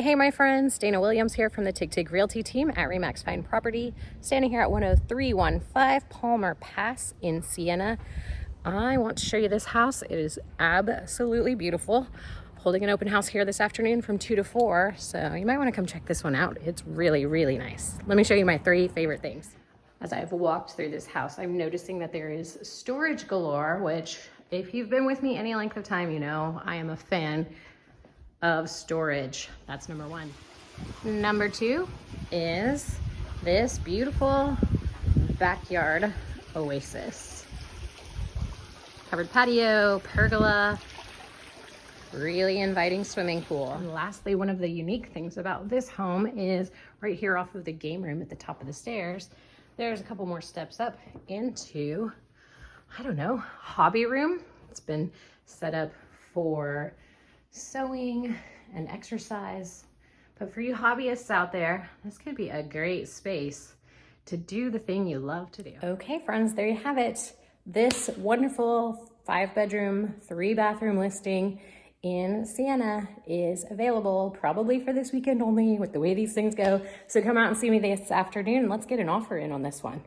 Hey, my friends, Dana Williams here from the Tig Realty team at Remax Fine Property, standing here at 10315 Palmer Pass in Sienna. I want to show you this house. It is absolutely beautiful. Holding an open house here this afternoon from 2 to 4, so you might want to come check this one out. It's really, really nice. Let me show you my 3 favorite things. As I've walked through this house, I'm noticing that there is storage galore, which if you've been with me any length of time, you know I am a fan of storage. That's number 1. Number 2 is this beautiful backyard oasis. Covered patio, pergola, really inviting swimming pool. And lastly, one of the unique things about this home is right here off of the game room at the top of the stairs, there's a couple more steps up into, I don't know, hobby room. It's been set up for sewing and exercise, but for you hobbyists out there, this could be a great space to do the thing you love to do. Okay, friends, there you have it. This wonderful 5-bedroom, 3-bathroom listing in Sienna is available probably for this weekend only with the way these things go. So come out and see me this afternoon and let's get an offer in on this one.